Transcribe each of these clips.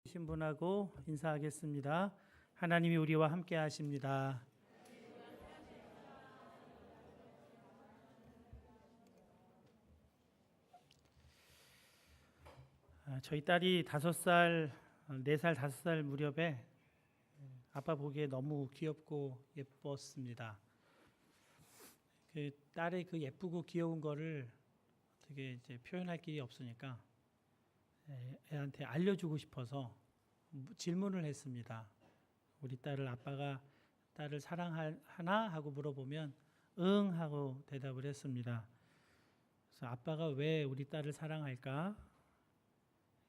신분하고 인사하겠습니다. 하나님이 우리와 함께 하십니다. 저희 딸이 5살, 4살, 5살 무렵에 아빠 보기에 너무 귀엽고 예뻤습니다. 그 딸의 그 예쁘고 귀여운 거를 어떻게 이제 표현할 길이 없으니까 애한테 알려주고 싶어서 질문을 했습니다. 우리 딸을 아빠가 딸을 사랑하나 하고 물어보면 응 하고 대답을 했습니다. 그래서 아빠가 왜 우리 딸을 사랑할까?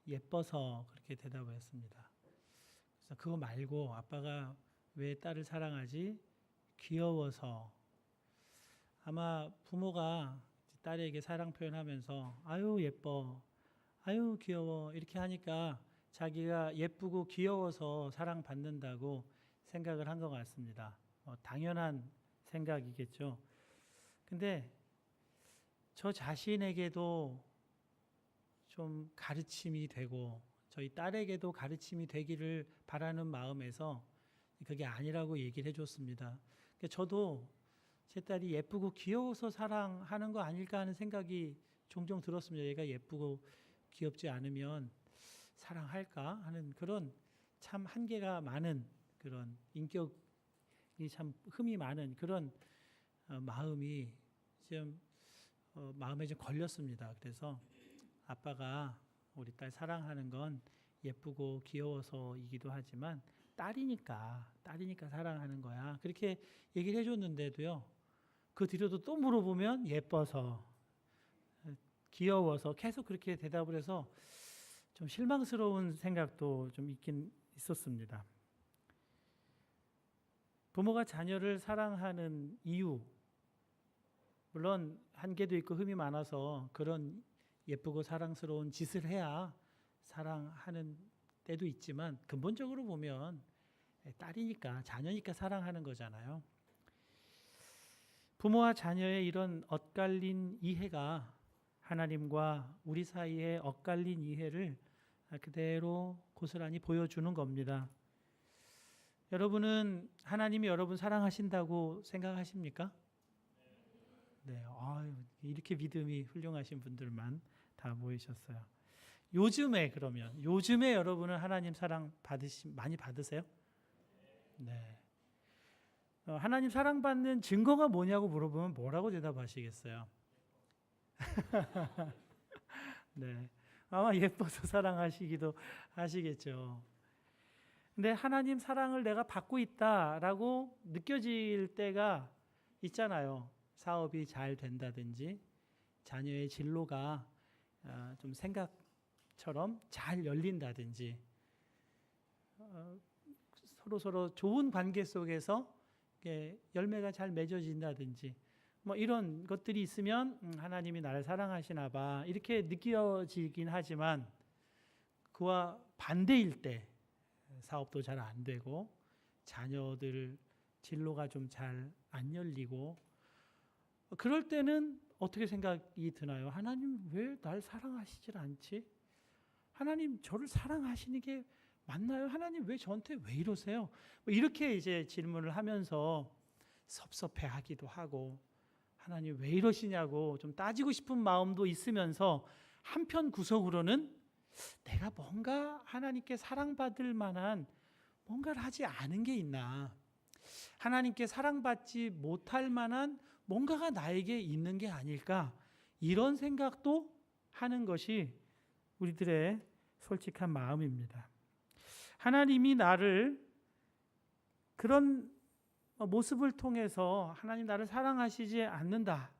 예뻐서 그렇게 대답을 했습니다. 그래서 그거 말고 아빠가 왜 딸을 사랑하지? 귀여워서. 아마 부모가 딸에게 사랑 표현하면서 아유 예뻐, 아유 귀여워 이렇게 하니까 자기가 예쁘고 귀여워서 사랑받는다고 생각을 한 것 같습니다. 당연한 생각이겠죠. 근데 저 자신에게도 좀 가르침이 되고 저희 딸에게도 가르침이 되기를 바라는 마음에서 그게 아니라고 얘기를 해줬습니다. 저도 제 딸이 예쁘고 귀여워서 사랑하는 거 아닐까 하는 생각이 종종 들었습니다. 얘가 예쁘고 귀엽지 않으면 사랑할까 하는 그런 참 한계가 많은 그런 인격이 참 흠이 많은 그런 마음이 좀 마음에 좀 걸렸습니다. 그래서 아빠가 우리 딸 사랑하는 건 예쁘고 귀여워서이기도 하지만 딸이니까 사랑하는 거야. 그렇게 얘기를 해줬는데도요. 그 뒤로도 또 물어보면 예뻐서 귀여워서 계속 그렇게 대답을 해서 좀 실망스러운 생각도 좀 있긴 있었습니다. 부모가 자녀를 사랑하는 이유, 물론 한계도 있고 흠이 많아서 그런 예쁘고 사랑스러운 짓을 해야 사랑하는 때도 있지만 근본적으로 보면 딸이니까 자녀니까 사랑하는 거잖아요. 부모와 자녀의 이런 엇갈린 이해가 하나님과 우리 사이의 엇갈린 이해를 그대로 고스란히 보여주는 겁니다. 여러분은 하나님이 여러분 사랑하신다고 생각하십니까? 네, 이렇게 믿음이 훌륭하신 분들만 다 모이셨어요. 요즘에 여러분은 하나님 사랑 많이 받으세요? 네. 하나님 사랑받는 증거가 뭐냐고 물어보면 뭐라고 대답하시겠어요? 네. 아마 예뻐서 사랑하시기도 하시겠죠. 근데 하나님 사랑을 내가 받고 있다라고 느껴질 때가 있잖아요. 사업이 잘 된다든지 자녀의 진로가 좀 생각처럼 잘 열린다든지 서로 좋은 관계 속에서 열매가 잘 맺어진다든지 뭐 이런 것들이 있으면 하나님이 나를 사랑하시나 봐 이렇게 느껴지긴 하지만 그와 반대일 때 사업도 잘 안 되고 자녀들 진로가 좀 잘 안 열리고 그럴 때는 어떻게 생각이 드나요? 하나님 왜 날 사랑하시질 않지? 하나님 저를 사랑하시는 게 맞나요? 하나님 왜 저한테 왜 이러세요? 이렇게 이제 질문을 하면서 섭섭해하기도 하고 하나님 왜 이러시냐고 좀 따지고 싶은 마음도 있으면서 한편 구석으로는 내가 뭔가 하나님께 사랑받을 만한 뭔가를 하지 않은 게 있나? 하나님께 사랑받지 못할 만한 뭔가가 나에게 있는 게 아닐까? 이런 생각도 하는 것이 우리들의 솔직한 마음입니다. 하나님이 나를 그런 모습을 통해서 하나님 나를 사랑하시지 않는다.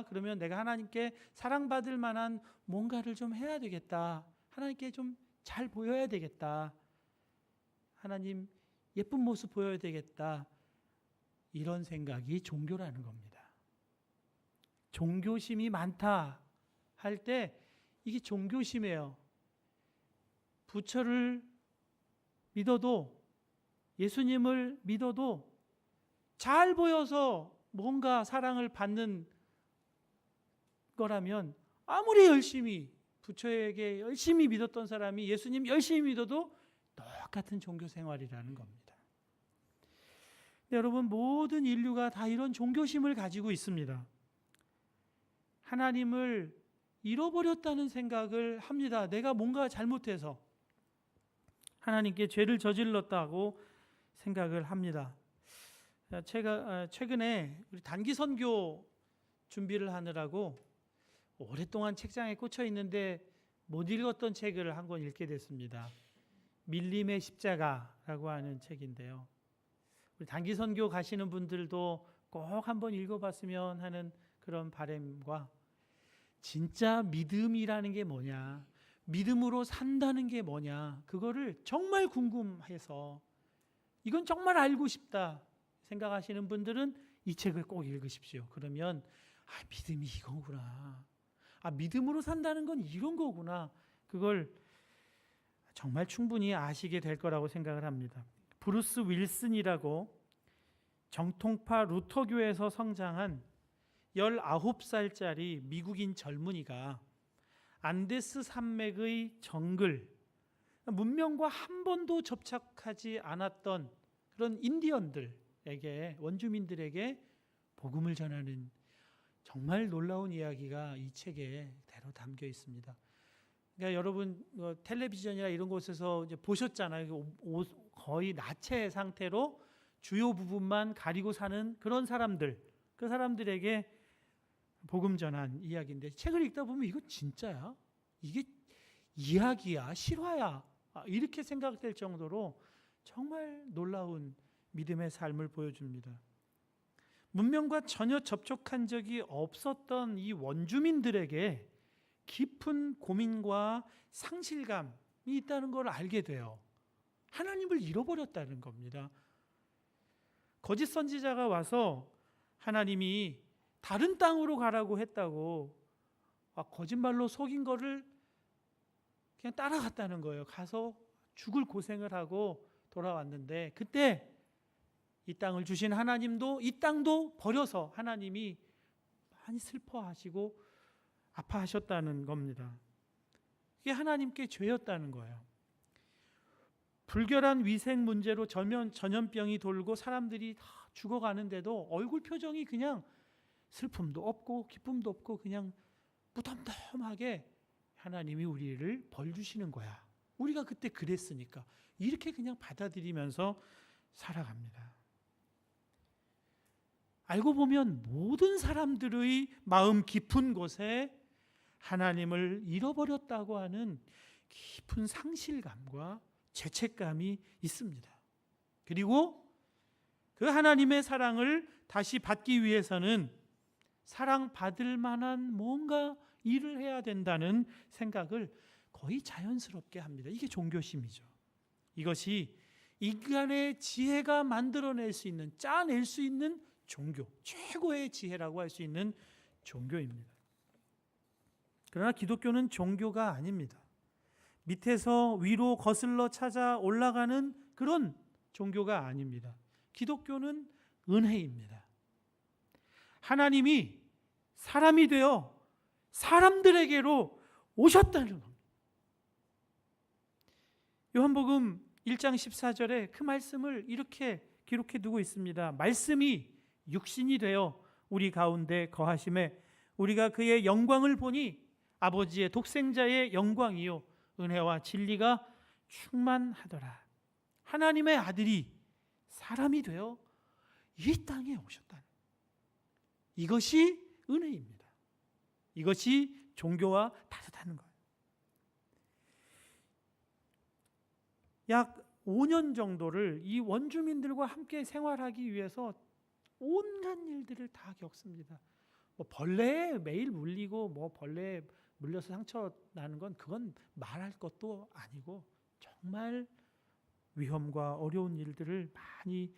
그러면 내가 하나님께 사랑받을 만한 뭔가를 좀 해야 되겠다. 하나님께 좀 잘 보여야 되겠다. 하나님 예쁜 모습 보여야 되겠다. 이런 생각이 종교라는 겁니다. 종교심이 많다 할 때 이게 종교심이에요. 부처를 믿어도 예수님을 믿어도 잘 보여서 뭔가 사랑을 받는 거라면 아무리 열심히 부처에게 열심히 믿었던 사람이 예수님 열심히 믿어도 똑같은 종교 생활이라는 겁니다. 여러분, 모든 인류가 다 이런 종교심을 가지고 있습니다. 하나님을 잃어버렸다는 생각을 합니다. 내가 뭔가 잘못해서 하나님께 죄를 저질렀다고 생각을 합니다. 최근에 우리 단기 선교 준비를 하느라고 오랫동안 책장에 꽂혀 있는데 못 읽었던 책을 한 권 읽게 됐습니다. 밀림의 십자가라고 하는 책인데요. 우리 단기 선교 가시는 분들도 꼭 한번 읽어봤으면 하는 그런 바람과, 진짜 믿음이라는 게 뭐냐, 믿음으로 산다는 게 뭐냐, 그거를 정말 궁금해서 이건 정말 알고 싶다 생각하시는 분들은 이 책을 꼭 읽으십시오. 그러면 믿음이 이거구나, 믿음으로 산다는 건 이런 거구나, 그걸 정말 충분히 아시게 될 거라고 생각을 합니다. 브루스 윌슨이라고 정통파 루터교에서 성장한 19살짜리 미국인 젊은이가 안데스 산맥의 정글, 문명과 한 번도 접촉하지 않았던 그런 인디언들에게, 원주민들에게 복음을 전하는 정말 놀라운 이야기가 이 책에 대로 담겨 있습니다. 그러니까 여러분 텔레비전이나 이런 곳에서 이제 보셨잖아요. 거의 나체 상태로 주요 부분만 가리고 사는 그런 사람들, 그 사람들에게 복음 전한 이야기인데, 책을 읽다 보면 이거 진짜야? 이게 이야기야? 실화야? 이렇게 생각될 정도로 정말 놀라운 믿음의 삶을 보여줍니다. 문명과 전혀 접촉한 적이 없었던 이 원주민들에게 깊은 고민과 상실감이 있다는 걸 알게 돼요. 하나님을 잃어버렸다는 겁니다. 거짓 선지자가 와서 하나님이 다른 땅으로 가라고 했다고 거짓말로 속인 거를 그냥 따라갔다는 거예요. 가서 죽을 고생을 하고 돌아왔는데, 그때 이 땅을 주신 하나님도 이 땅도 버려서 하나님이 많이 슬퍼하시고 아파하셨다는 겁니다. 이게 하나님께 죄였다는 거예요. 불결한 위생 문제로 전염병이 돌고 사람들이 다 죽어가는데도 얼굴 표정이 그냥 슬픔도 없고 기쁨도 없고 그냥 무덤덤하게 하나님이 우리를 벌 주시는 거야. 우리가 그때 그랬으니까. 이렇게 그냥 받아들이면서 살아갑니다. 알고 보면 모든 사람들의 마음 깊은 곳에 하나님을 잃어버렸다고 하는 깊은 상실감과 죄책감이 있습니다. 그리고 그 하나님의 사랑을 다시 받기 위해서는 사랑받을 만한 뭔가 일을 해야 된다는 생각을 거의 자연스럽게 합니다. 이게 종교심이죠. 이것이 인간의 지혜가 만들어낼 수 있는, 짜낼 수 있는 종교, 최고의 지혜라고 할 수 있는 종교입니다. 그러나 기독교는 종교가 아닙니다. 밑에서 위로 거슬러 찾아 올라가는 그런 종교가 아닙니다. 기독교는 은혜입니다. 하나님이 사람이 되어 사람들에게로 오셨다는 겁니다. 요한복음 1장 14절에 그 말씀을 이렇게 기록해 두고 있습니다. 말씀이 육신이 되어 우리 가운데 거하심에 우리가 그의 영광을 보니 아버지의 독생자의 영광이요 은혜와 진리가 충만하더라. 하나님의 아들이 사람이 되어 이 땅에 오셨다는, 이것이 은혜입니다. 이것이 종교와 다르다는 거예요. 약 5년 정도를 이 원주민들과 함께 생활하기 위해서 온갖 일들을 다 겪습니다. 벌레에 매일 물리고 벌레에 물려서 상처 나는 건 그건 말할 것도 아니고 정말 위험과 어려운 일들을 많이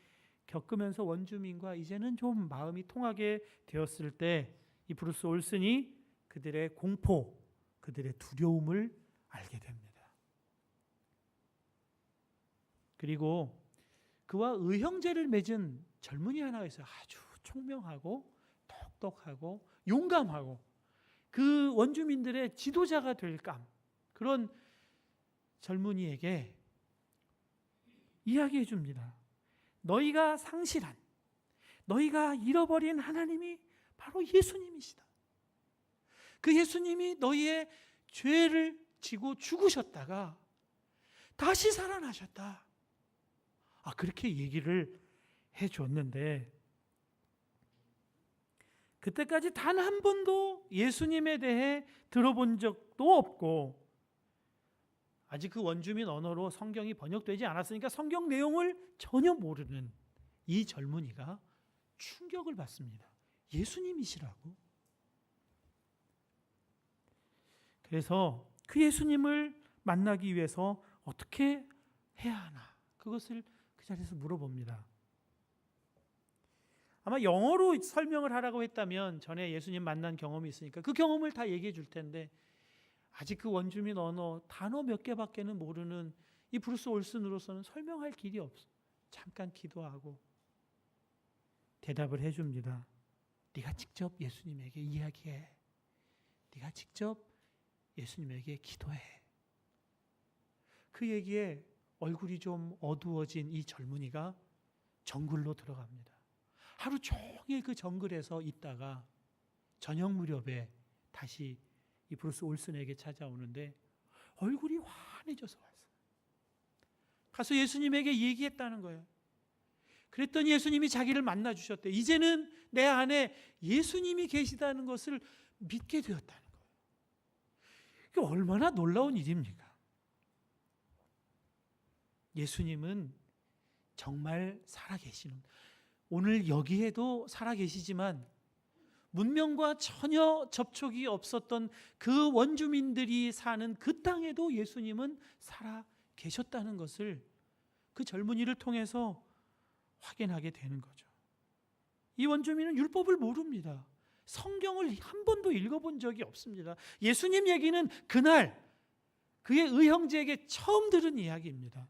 겪으면서 원주민과 이제는 좀 마음이 통하게 되었을 때 이 브루스 올슨이 그들의 공포, 그들의 두려움을 알게 됩니다. 그리고 그와 의형제를 맺은 젊은이 하나가 있어요. 아주 총명하고 똑똑하고 용감하고 그 원주민들의 지도자가 될 감, 그런 젊은이에게 이야기해 줍니다. 너희가 상실한, 너희가 잃어버린 하나님이 바로 예수님이시다. 그 예수님이 너희의 죄를 지고 죽으셨다가 다시 살아나셨다. 그렇게 얘기를 해줬는데, 그때까지 단 한 번도 예수님에 대해 들어본 적도 없고, 아직 그 원주민 언어로 성경이 번역되지 않았으니까 성경 내용을 전혀 모르는 이 젊은이가 충격을 받습니다. 예수님이시라고. 그래서 그 예수님을 만나기 위해서 어떻게 해야 하나, 그것을 그 자리에서 물어봅니다. 아마 영어로 설명을 하라고 했다면 전에 예수님 만난 경험이 있으니까 그 경험을 다 얘기해 줄 텐데, 아직 그 원주민 언어 단어 몇 개밖에는 모르는 이 브루스 올슨으로서는 설명할 길이 없어. 잠깐 기도하고 대답을 해줍니다. 네가 직접 예수님에게 이야기해. 네가 직접 예수님에게 기도해. 그 얘기에 얼굴이 좀 어두워진 이 젊은이가 정글로 들어갑니다. 하루 종일 그 정글에서 있다가 저녁 무렵에 다시 이 브루스 올슨에게 찾아오는데 얼굴이 환해져서 왔어요. 가서 예수님에게 얘기했다는 거예요. 그랬더니 예수님이 자기를 만나 주셨대. 이제는 내 안에 예수님이 계시다는 것을 믿게 되었다는 거예요. 이게 얼마나 놀라운 일입니까? 예수님은 정말 살아계시는, 오늘 여기에도 살아계시지만 문명과 전혀 접촉이 없었던 그 원주민들이 사는 그 땅에도 예수님은 살아계셨다는 것을 그 젊은이를 통해서 확인하게 되는 거죠. 이 원주민은 율법을 모릅니다. 성경을 한 번도 읽어본 적이 없습니다. 예수님 얘기는 그날 그의 의형제에게 처음 들은 이야기입니다.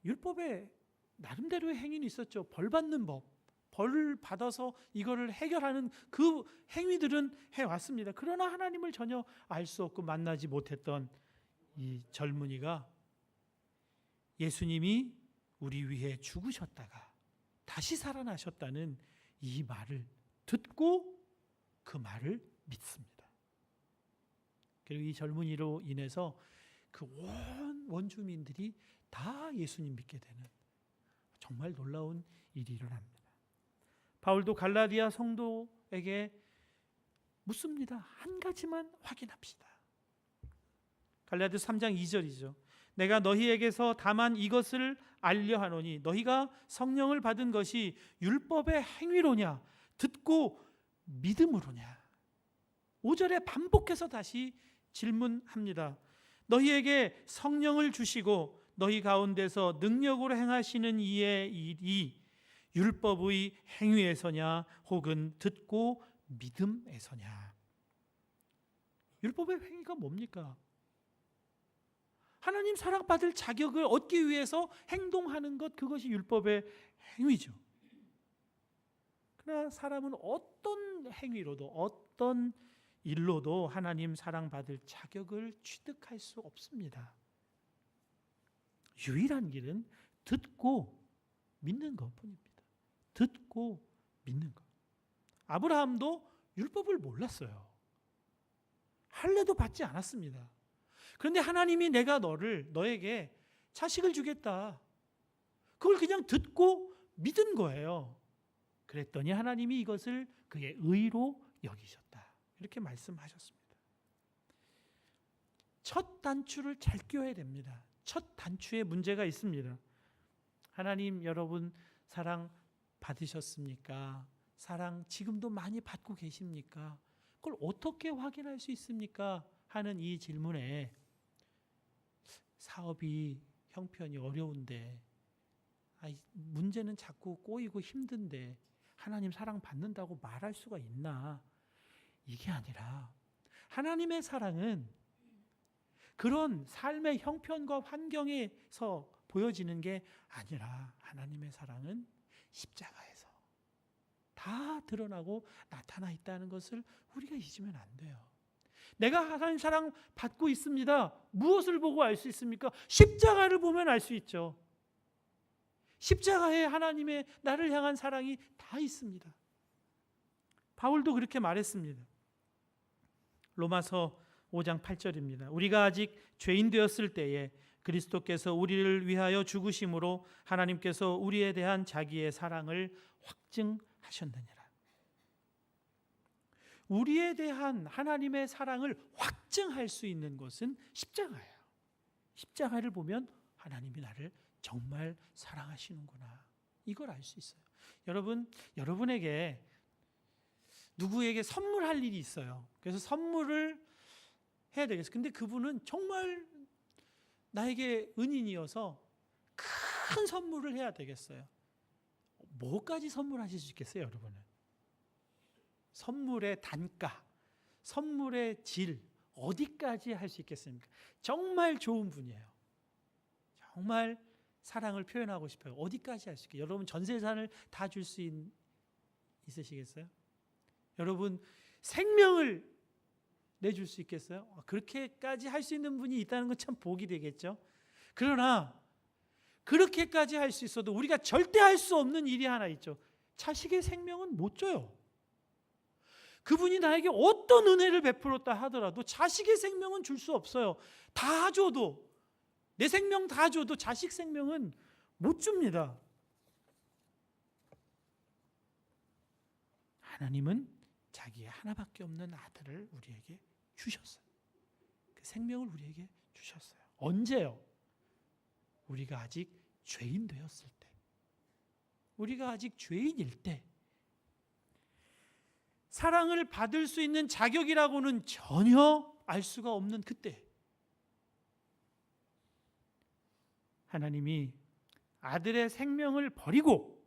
율법에 나름대로의 행위는 있었죠. 벌 받는 법, 벌을 받아서 이거를 해결하는 그 행위들은 해왔습니다. 그러나 하나님을 전혀 알 수 없고 만나지 못했던 이 젊은이가 예수님이 우리 위해 죽으셨다가 다시 살아나셨다는 이 말을 듣고 그 말을 믿습니다. 그리고 이 젊은이로 인해서 그 온 원주민들이 다 예수님 믿게 되는 정말 놀라운 일이 일어납니다. 바울도 갈라디아 성도에게 묻습니다. 한 가지만 확인합시다. 갈라디아 3장 2절이죠. 내가 너희에게서 다만 이것을 알려하노니 너희가 성령을 받은 것이 율법의 행위로냐 듣고 믿음으로냐. 5절에 반복해서 다시 질문합니다. 너희에게 성령을 주시고 너희 가운데서 능력으로 행하시는 이의 일이 율법의 행위에서냐 혹은 듣고 믿음에서냐. 율법의 행위가 뭡니까? 하나님 사랑받을 자격을 얻기 위해서 행동하는 것, 그것이 율법의 행위죠. 그러나 사람은 어떤 행위로도 어떤 일로도 하나님 사랑받을 자격을 취득할 수 없습니다. 유일한 길은 듣고 믿는 것뿐입니다. 듣고 믿는 것. 아브라함도 율법을 몰랐어요. 할례도 받지 않았습니다. 그런데 하나님이 내가 너에게 자식을 주겠다. 그걸 그냥 듣고 믿은 거예요. 그랬더니 하나님이 이것을 그의 의로 여기셨다. 이렇게 말씀하셨습니다. 첫 단추를 잘 껴야 됩니다. 첫 단추에 문제가 있습니다. 하나님, 여러분 사랑 받으셨습니까? 사랑 지금도 많이 받고 계십니까? 그걸 어떻게 확인할 수 있습니까? 하는 이 질문에 사업이 형편이 어려운데, 문제는 자꾸 꼬이고 힘든데 하나님 사랑 받는다고 말할 수가 있나? 이게 아니라 하나님의 사랑은 그런 삶의 형편과 환경에서 보여지는 게 아니라 하나님의 사랑은 십자가에서 다 드러나고 나타나 있다는 것을 우리가 잊으면 안 돼요. 내가 하나님 사랑 받고 있습니다. 무엇을 보고 알 수 있습니까? 십자가를 보면 알 수 있죠. 십자가에 하나님의 나를 향한 사랑이 다 있습니다. 바울도 그렇게 말했습니다. 로마서 5장 8절입니다. 우리가 아직 죄인 되었을 때에 그리스도께서 우리를 위하여 죽으심으로 하나님께서 우리에 대한 자기의 사랑을 확증하셨느니라. 우리에 대한 하나님의 사랑을 확증할 수 있는 것은 십자가예요. 십자가를 보면 하나님이 나를 정말 사랑하시는구나. 이걸 알 수 있어요. 여러분에게 누구에게 선물할 일이 있어요. 그래서 선물을 해야 되겠어요. 근데 그분은 정말 나에게 은인이어서 큰 선물을 해야 되겠어요. 뭐까지 선물하실 수 있겠어요, 여러분은? 선물의 단가, 선물의 질, 어디까지 할 수 있겠습니까? 정말 좋은 분이에요. 정말 사랑을 표현하고 싶어요. 어디까지 할 수 있겠어요? 여러분 전 재산을 다 줄 수 있으시겠어요? 여러분 생명을 내줄 수 있겠어요? 그렇게까지 할 수 있는 분이 있다는 건 참 복이 되겠죠. 그러나 그렇게까지 할 수 있어도 우리가 절대 할 수 없는 일이 하나 있죠. 자식의 생명은 못 줘요. 그분이 나에게 어떤 은혜를 베풀었다 하더라도 자식의 생명은 줄 수 없어요. 다 줘도, 내 생명 다 줘도 자식 생명은 못 줍니다. 하나님은 자기의 하나밖에 없는 아들을 우리에게 주셨어요. 그 생명을 우리에게 주셨어요. 언제요? 우리가 아직 죄인 되었을 때, 우리가 아직 죄인일 때, 사랑을 받을 수 있는 자격이라고는 전혀 알 수가 없는 그때, 하나님이 아들의 생명을 버리고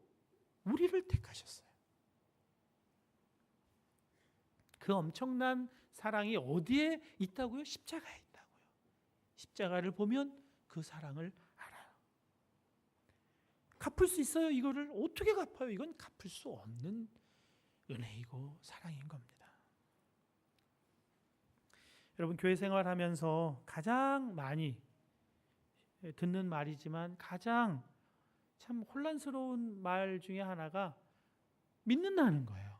우리를 택하셨어요. 그 엄청난 사랑이 어디에 있다고요? 십자가에 있다고요. 십자가를 보면 그 사랑을 알아요. 갚을 수 있어요? 이거를 어떻게 갚아요? 이건 갚을 수 없는 은혜이고 사랑인 겁니다. 여러분 교회 생활하면서 가장 많이 듣는 말이지만 가장 참 혼란스러운 말 중에 하나가 믿는다는 거예요.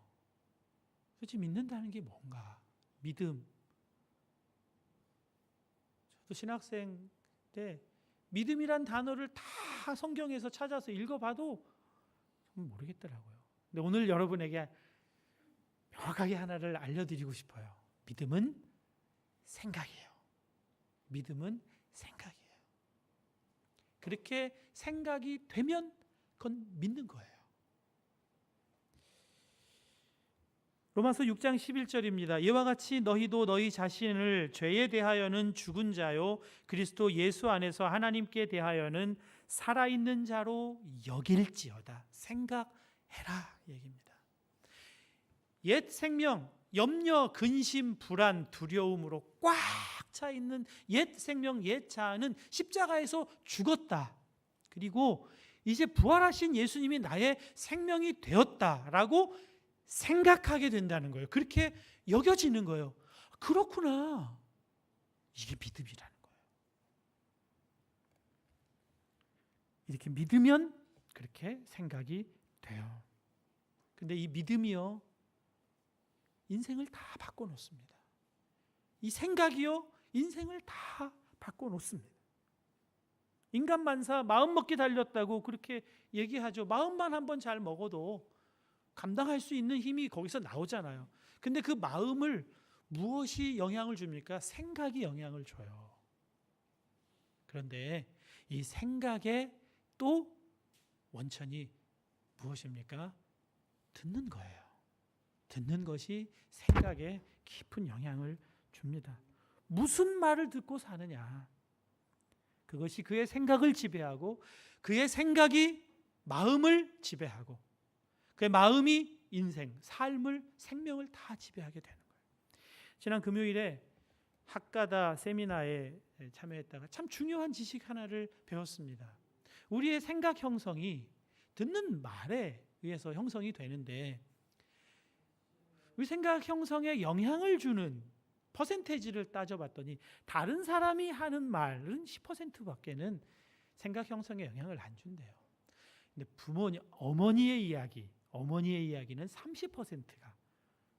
도대체 믿는다는 게 뭔가? 믿음. 저도 신학생 때 믿음이란 단어를 다 성경에서 찾아서 읽어봐도 모르겠더라고요. 근데 오늘 여러분에게 명확하게 하나를 알려드리고 싶어요. 믿음은 생각이에요. 믿음은 생각이에요. 그렇게 생각이 되면 그건 믿는 거예요. 로마서 6장 11절입니다. 이와 같이 너희도 너희 자신을 죄에 대하여는 죽은 자요 그리스도 예수 안에서 하나님께 대하여는 살아있는 자로 여길지어다. 생각해라 얘기입니다. 옛 생명, 염려, 근심, 불안, 두려움으로 꽉 차 있는 옛 생명, 옛 자아는 십자가에서 죽었다. 그리고 이제 부활하신 예수님이 나의 생명이 되었다라고 생각하게 된다는 거예요. 그렇게 여겨지는 거예요. 그렇구나. 이게 믿음이라는 거예요. 이렇게 믿으면 그렇게 생각이 돼요. 근데 이 믿음이요, 인생을 다 바꿔놓습니다. 이 생각이요, 인생을 다 바꿔놓습니다. 인간 만사 마음 먹기 달렸다고 그렇게 얘기하죠. 마음만 한번 잘 먹어도 감당할 수 있는 힘이 거기서 나오잖아요. 근데 그 마음을 무엇이 영향을 줍니까? 생각이 영향을 줘요. 그런데 이 생각의 또 원천이 무엇입니까? 듣는 거예요. 듣는 것이 생각에 깊은 영향을 줍니다. 무슨 말을 듣고 사느냐? 그것이 그의 생각을 지배하고 그의 생각이 마음을 지배하고 그의 마음이 인생, 삶을, 생명을 다 지배하게 되는 거예요. 지난 금요일에 학가다 세미나에 참여했다가 참 중요한 지식 하나를 배웠습니다. 우리의 생각 형성이 듣는 말에 의해서 형성이 되는데 우리 생각 형성에 영향을 주는 퍼센테이지를 따져봤더니 다른 사람이 하는 말은 10%밖에는 생각 형성에 영향을 안 준대요. 근데 어머니의 이야기는 30%가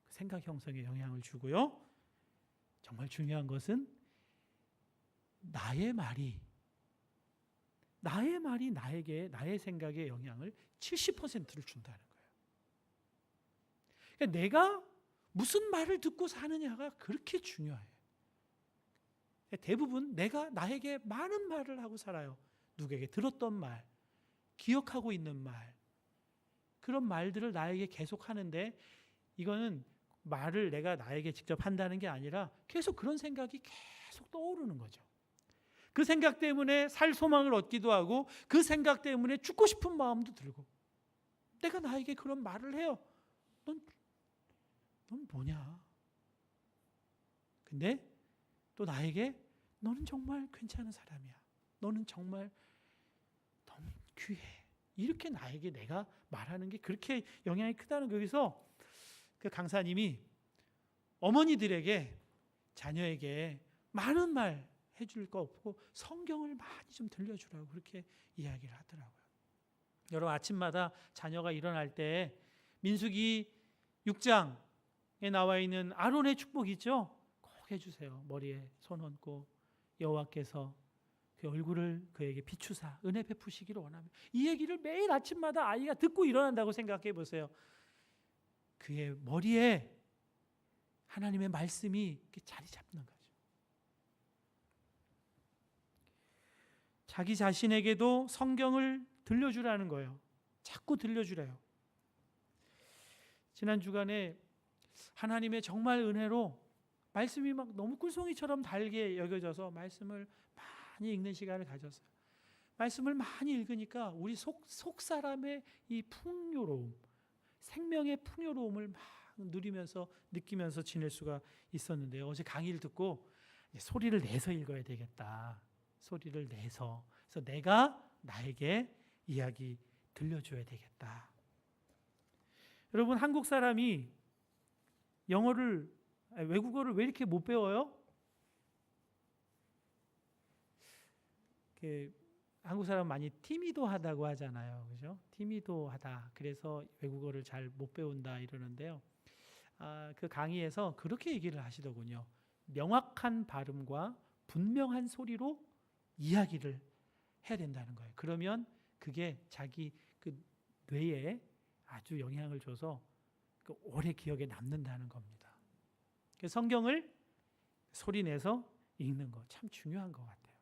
생각 형성에 영향을 주고요. 정말 중요한 것은 나의 말이 나에게 나의 생각에 영향을 70%를 준다는 거예요. 그러니까 내가 무슨 말을 듣고 사느냐가 그렇게 중요해요. 대부분 내가 나에게 많은 말을 하고 살아요. 누구에게 들었던 말, 기억하고 있는 말, 그런 말들을 나에게 계속 하는데 이거는 말을 내가 나에게 직접 한다는 게 아니라 계속 그런 생각이 계속 떠오르는 거죠. 그 생각 때문에 살 소망을 얻기도 하고 그 생각 때문에 죽고 싶은 마음도 들고 내가 나에게 그런 말을 해요. 넌 뭐냐? 근데 또 나에게 너는 정말 괜찮은 사람이야. 너는 정말 너무 귀해. 이렇게 나에게 내가 말하는 게 그렇게 영향이 크다는 거기서 그 강사님이 어머니들에게 자녀에게 많은 말 해줄 거 없고 성경을 많이 좀 들려주라고 그렇게 이야기를 하더라고요. 여러분 아침마다 자녀가 일어날 때 민수기 6장에 나와 있는 아론의 축복 있죠? 꼭 해주세요. 머리에 손 얹고 여호와께서 그 얼굴을 그에게 비추사 은혜 베푸시기를 원하며 이 얘기를 매일 아침마다 아이가 듣고 일어난다고 생각해 보세요. 그의 머리에 하나님의 말씀이 이렇게 자리 잡는 거죠. 자기 자신에게도 성경을 들려주라는 거예요. 자꾸 들려주래요. 지난 주간에 하나님의 정말 은혜로 말씀이 막 너무 꿀송이처럼 달게 여겨져서 말씀을 많이 읽는 시간을 가졌어요. 말씀을 많이 읽으니까 우리 속 사람의 이 풍요로움, 생명의 풍요로움을 막 누리면서 느끼면서 지낼 수가 있었는데요. 어제 강의를 듣고 소리를 내서 읽어야 되겠다. 소리를 내서. 그래서 내가 나에게 이야기 들려줘야 되겠다. 여러분 한국 사람이 외국어를 왜 이렇게 못 배워요? 한국 사람 많이 티미도하다고 하잖아요. 그죠? 티미도하다. 그래서 외국어를 잘 못 배운다 이러는데요. 그 강의에서 그렇게 얘기를 하시더군요. 명확한 발음과 분명한 소리로 이야기를 해야 된다는 거예요. 그러면 그게 자기 그 뇌에 아주 영향을 줘서 오래 기억에 남는다는 겁니다. 성경을 소리내서 읽는 거 참 중요한 것 같아요.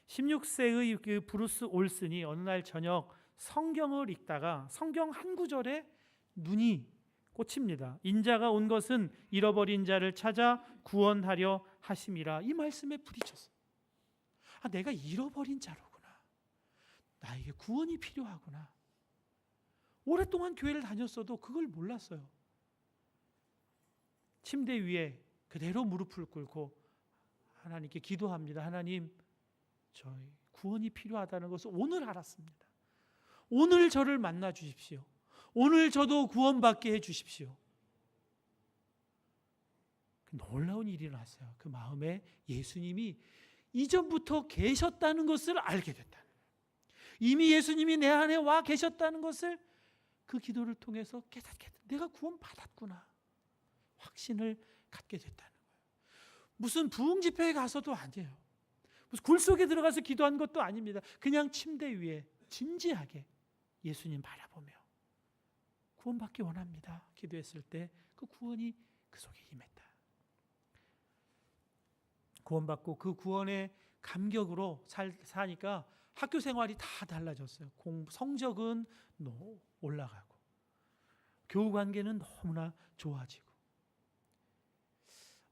16세의 그 브루스 올슨이 어느 날 저녁 성경을 읽다가 성경 한 구절에 눈이 꽂힙니다. 인자가 온 것은 잃어버린 자를 찾아 구원하려 하심이라. 이 말씀에 부딪혔어요. 내가 잃어버린 자로구나. 나에게 구원이 필요하구나. 오랫동안 교회를 다녔어도 그걸 몰랐어요. 침대 위에 그대로 무릎을 꿇고 하나님께 기도합니다. 하나님, 저희 구원이 필요하다는 것을 오늘 알았습니다. 오늘 저를 만나 주십시오. 오늘 저도 구원받게 해 주십시오. 놀라운 일이 일어났어요. 그 마음에 예수님이 이전부터 계셨다는 것을 알게 됐다. 이미 예수님이 내 안에 와 계셨다는 것을 그 기도를 통해서 깨닫게 됐다. 내가 구원받았구나. 확신을 갖게 됐다는 거예요. 무슨 부흥 집회에 가서도 아니에요. 무슨 굴 속에 들어가서 기도한 것도 아닙니다. 그냥 침대 위에 진지하게 예수님 바라보며 구원받기 원합니다. 기도했을 때 그 구원이 그 속에 임했다. 구원받고 그 구원의 감격으로 사니까 학교 생활이 다 달라졌어요. 성적은 올라가고 교우 관계는 너무나 좋아지고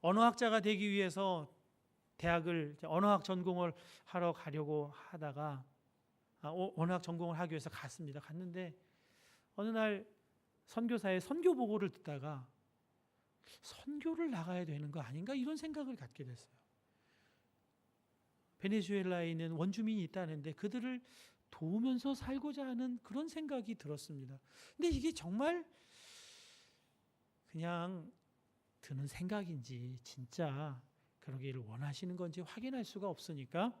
언어학자가 되기 위해서 대학을 언어학 전공을 하러 가려고 하다가 언어학 전공을 하기 위해서 갔는데 어느 날 선교사의 선교 보고를 듣다가 선교를 나가야 되는 거 아닌가 이런 생각을 갖게 됐어요. 베네수엘라에 있는 원주민이 있다는데 그들을 도우면서 살고자 하는 그런 생각이 들었습니다. 근데 이게 정말 그냥 드는 생각인지 진짜 그러기를 원하시는 건지 확인할 수가 없으니까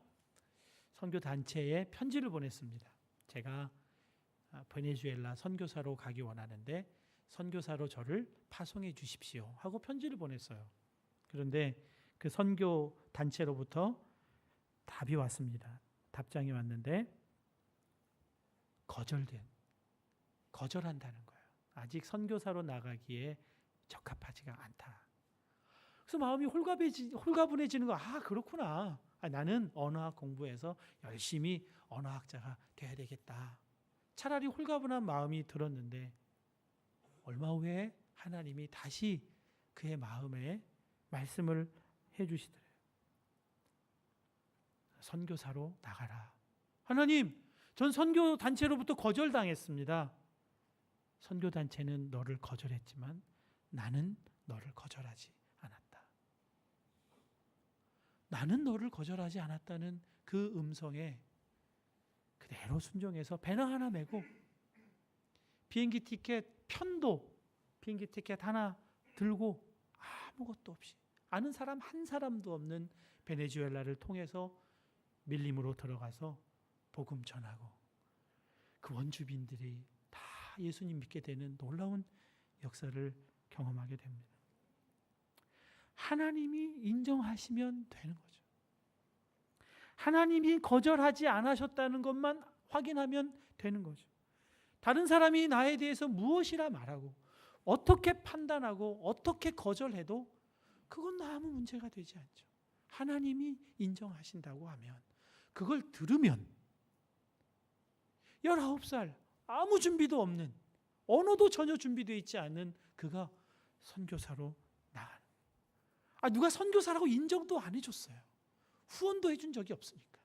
선교 단체에 편지를 보냈습니다. 제가 베네수엘라 선교사로 가기 원하는데 선교사로 저를 파송해 주십시오 하고 편지를 보냈어요. 그런데 그 선교 단체로부터 답이 왔습니다. 답장이 왔는데 거절한다는 거예요. 아직 선교사로 나가기에 적합하지가 않다. 그래서 마음이 홀가분해지는 거. 그렇구나. 나는 언어학 공부해서 열심히 언어학자가 돼야 되겠다. 차라리 홀가분한 마음이 들었는데 얼마 후에 하나님이 다시 그의 마음에 말씀을 해주시더래요. 선교사로 나가라. 하나님, 전 선교단체로부터 거절당했습니다. 선교단체는 너를 거절했지만 나는 너를 거절하지 않았다. 나는 너를 거절하지 않았다는 그 음성에 그대로 순종해서 배낭 하나 메고 비행기 티켓 편도 비행기 티켓 하나 들고 아무것도 없이 아는 사람 한 사람도 없는 베네수엘라를 통해서 밀림으로 들어가서 복음 전하고 그 원주민들이 다 예수님 믿게 되는 놀라운 역사를 경험하게 됩니다. 하나님이 인정하시면 되는 거죠. 하나님이 거절하지 않으셨다는 것만 확인하면 되는 거죠. 다른 사람이 나에 대해서 무엇이라 말하고 어떻게 판단하고 어떻게 거절해도 그건 아무 문제가 되지 않죠. 하나님이 인정하신다고 하면 그걸 들으면 19살 아무 준비도 없는 언어도 전혀 준비되어 있지 않은 그가 선교사로 나가는 거예요. 누가 선교사라고 인정도 안 해줬어요. 후원도 해준 적이 없으니까.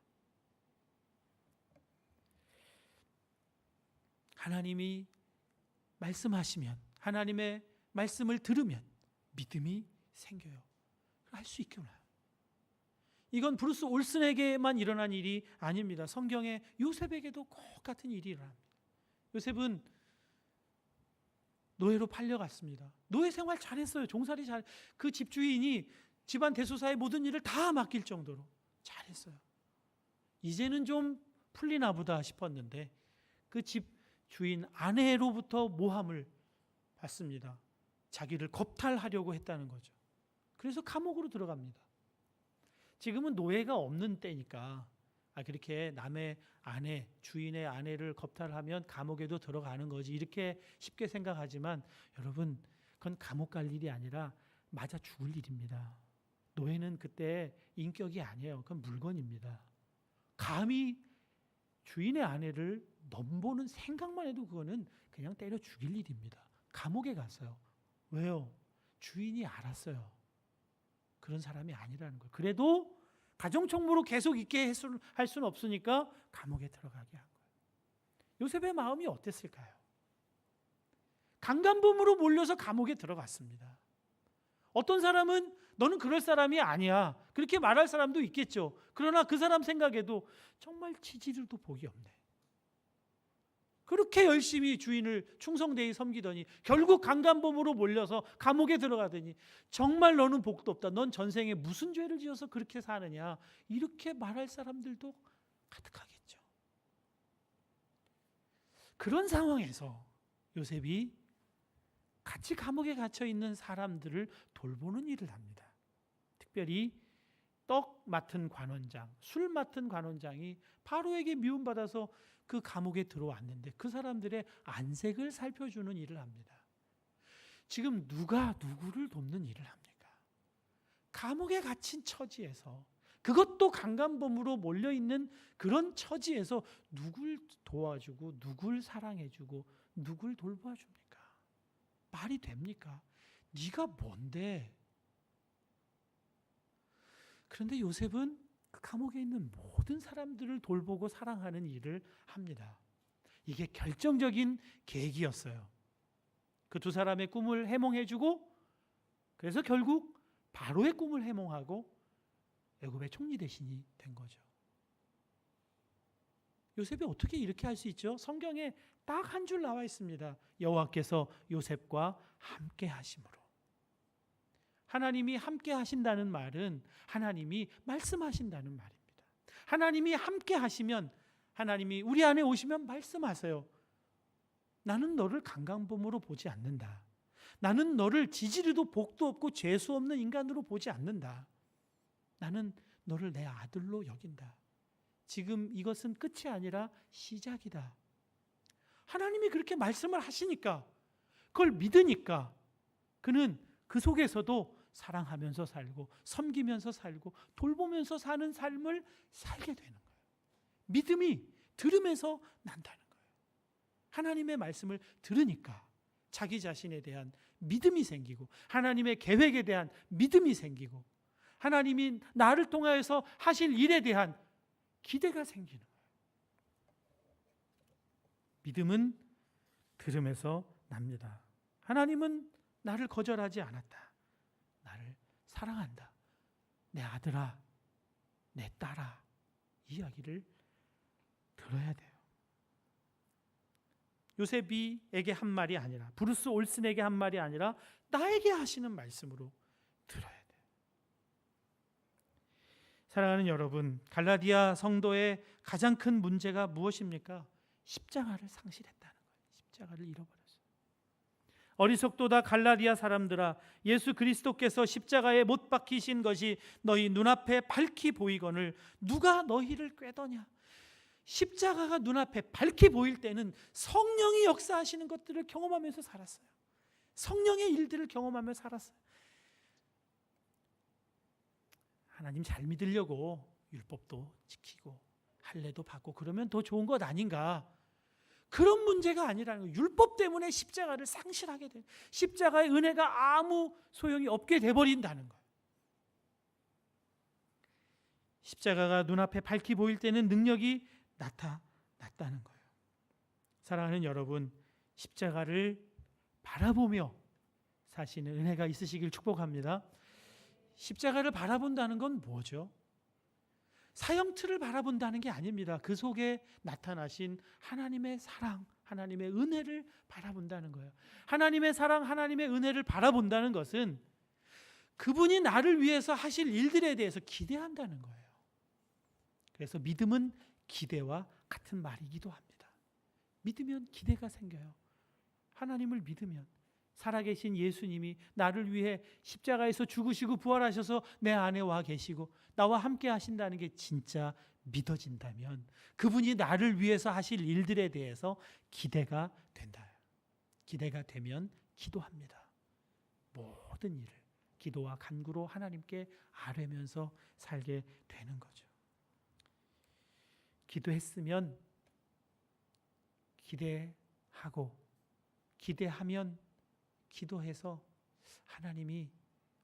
하나님이 말씀하시면 하나님의 말씀을 들으면 믿음이 생겨요. 할 수 있구나. 이건 브루스 올슨에게만 일어난 일이 아닙니다. 성경에 요셉에게도 똑같은 일이 일어납니다. 요셉은 노예로 팔려갔습니다. 노예 생활 잘했어요. 종살이 잘. 그 집주인이 집안 대소사의 모든 일을 다 맡길 정도로 잘했어요. 이제는 좀 풀리나 보다 싶었는데 그 집주인 아내로부터 모함을 받습니다. 자기를 겁탈하려고 했다는 거죠. 그래서 감옥으로 들어갑니다. 지금은 노예가 없는 때니까 그렇게 남의 아내, 주인의 아내를 겁탈하면 감옥에도 들어가는 거지 이렇게 쉽게 생각하지만 여러분 그건 감옥 갈 일이 아니라 맞아 죽을 일입니다. 노예는 그때 인격이 아니에요. 그건 물건입니다. 감히 주인의 아내를 넘보는 생각만 해도 그거는 그냥 때려 죽일 일입니다. 감옥에 갔어요. 왜요? 주인이 알았어요. 그런 사람이 아니라는 거예요. 그래도 가정총무로 계속 있게 할 수는 없으니까 감옥에 들어가게 한 거예요. 요셉의 마음이 어땠을까요? 강간범으로 몰려서 감옥에 들어갔습니다. 어떤 사람은 너는 그럴 사람이 아니야. 그렇게 말할 사람도 있겠죠. 그러나 그 사람 생각에도 정말 치지도 복이 없네. 그렇게 열심히 주인을 충성되이 섬기더니 결국 강간범으로 몰려서 감옥에 들어가더니 정말 너는 복도 없다. 넌 전생에 무슨 죄를 지어서 그렇게 사느냐. 이렇게 말할 사람들도 가득하겠죠. 그런 상황에서 요셉이 같이 감옥에 갇혀 있는 사람들을 돌보는 일을 합니다. 특별히 떡 맡은 관원장, 술 맡은 관원장이 바로에게 미움받아서 그 감옥에 들어왔는데 그 사람들의 안색을 살펴주는 일을 합니다. 지금 누가 누구를 돕는 일을 합니까? 감옥에 갇힌 처지에서 그것도 강간범으로 몰려있는 그런 처지에서 누굴 도와주고 누굴 사랑해주고 누굴 돌봐줍니까? 말이 됩니까? 네가 뭔데? 그런데 요셉은 그 감옥에 있는 모든 사람들을 돌보고 사랑하는 일을 합니다. 이게 결정적인 계기였어요. 그 두 사람의 꿈을 해몽해주고 그래서 결국 바로의 꿈을 해몽하고 애굽의 총리 대신이 된 거죠. 요셉이 어떻게 이렇게 할 수 있죠? 성경에 딱 한 줄 나와 있습니다. 여호와께서 요셉과 함께 하심으로. 하나님이 함께 하신다는 말은 하나님이 말씀하신다는 말입니다. 하나님이 함께 하시면, 하나님이 우리 안에 오시면 말씀하세요. 나는 너를 강간범으로 보지 않는다. 나는 너를 지지리도 복도 없고 죄수 없는 인간으로 보지 않는다. 나는 너를 내 아들로 여긴다. 지금 이것은 끝이 아니라 시작이다. 하나님이 그렇게 말씀을 하시니까, 그걸 믿으니까 그는 그 속에서도 사랑하면서 살고 섬기면서 살고 돌보면서 사는 삶을 살게 되는 거예요. 믿음이 들음에서 난다는 거예요. 하나님의 말씀을 들으니까 자기 자신에 대한 믿음이 생기고, 하나님의 계획에 대한 믿음이 생기고, 하나님이 나를 통하여서 하실 일에 대한 기대가 생기는 거예요. 믿음은 들음에서 납니다. 하나님은 나를 거절하지 않았다. 나를 사랑한다. 내 아들아, 내 딸아, 이 이야기를 들어야 돼요. 요셉이에게 한 말이 아니라, 브루스 올슨에게 한 말이 아니라 나에게 하시는 말씀으로 들어야 돼요. 사랑하는 여러분, 갈라디아 성도의 가장 큰 문제가 무엇입니까? 십자가를 상실했다는 거예요. 십자가를 잃어버렸어요. 어리석도다 갈라디아 사람들아, 예수 그리스도께서 십자가에 못 박히신 것이 너희 눈앞에 밝히 보이거늘 누가 너희를 꾀더냐. 십자가가 눈앞에 밝히 보일 때는 성령이 역사하시는 것들을 경험하면서 살았어요. 성령의 일들을 경험하며 살았어요. 하나님 잘 믿으려고 율법도 지키고 할례도 받고 그러면 더 좋은 것 아닌가? 그런 문제가 아니라는 거예요. 율법 때문에 십자가를 상실하게 돼. 십자가의 은혜가 아무 소용이 없게 돼버린다는 거예요. 십자가가 눈앞에 밝히 보일 때는 능력이 나타났다는 거예요. 사랑하는 여러분, 십자가를 바라보며 사시는 은혜가 있으시길 축복합니다. 십자가를 바라본다는 건 뭐죠? 사형틀을 바라본다는 게 아닙니다. 그 속에 나타나신 하나님의 사랑, 하나님의 은혜를 바라본다는 거예요. 하나님의 사랑, 하나님의 은혜를 바라본다는 것은 그분이 나를 위해서 하실 일들에 대해서 기대한다는 거예요. 그래서 믿음은 기대와 같은 말이기도 합니다. 믿으면 기대가 생겨요. 하나님을 믿으면, 살아계신 예수님이 나를 위해 십자가에서 죽으시고 부활하셔서 내 안에 와 계시고 나와 함께 하신다는 게 진짜 믿어진다면 그분이 나를 위해서 하실 일들에 대해서 기대가 된다. 기대가 되면 기도합니다. 모든 일을 기도와 간구로 하나님께 아뢰면서 살게 되는 거죠. 기도했으면 기대하고, 기대하면 기도해서 하나님이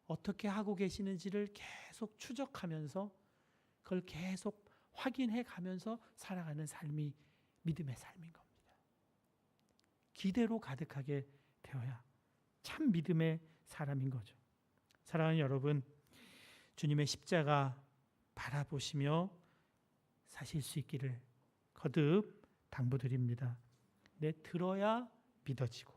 어떻게 하고 계시는지를 계속 추적하면서 그걸 계속 확인해 가면서 살아가는 삶이 믿음의 삶인 겁니다. 기대로 가득하게 되어야 참 믿음의 사람인 거죠. 사랑하는 여러분, 주님의 십자가 바라보시며 사실 수 있기를 거듭 당부드립니다. 내 들어야 믿어지고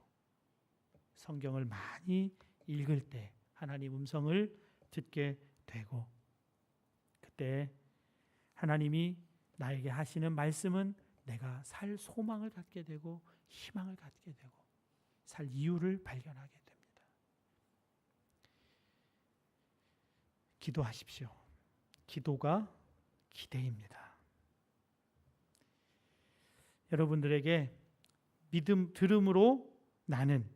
성경을 많이 읽을 때 하나님 음성을 듣게 되고, 그때 하나님이 나에게 하시는 말씀은 내가 살 소망을 갖게 되고 희망을 갖게 되고 살 이유를 발견하게 됩니다. 기도하십시오. 기도가 기대입니다. 여러분들에게 믿음, 들음으로 나는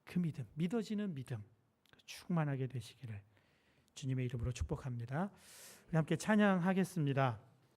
그 믿음, 믿어지는 믿음 충만하게 되시기를 주님의 이름으로 축복합니다. 우리 함께 찬양하겠습니다.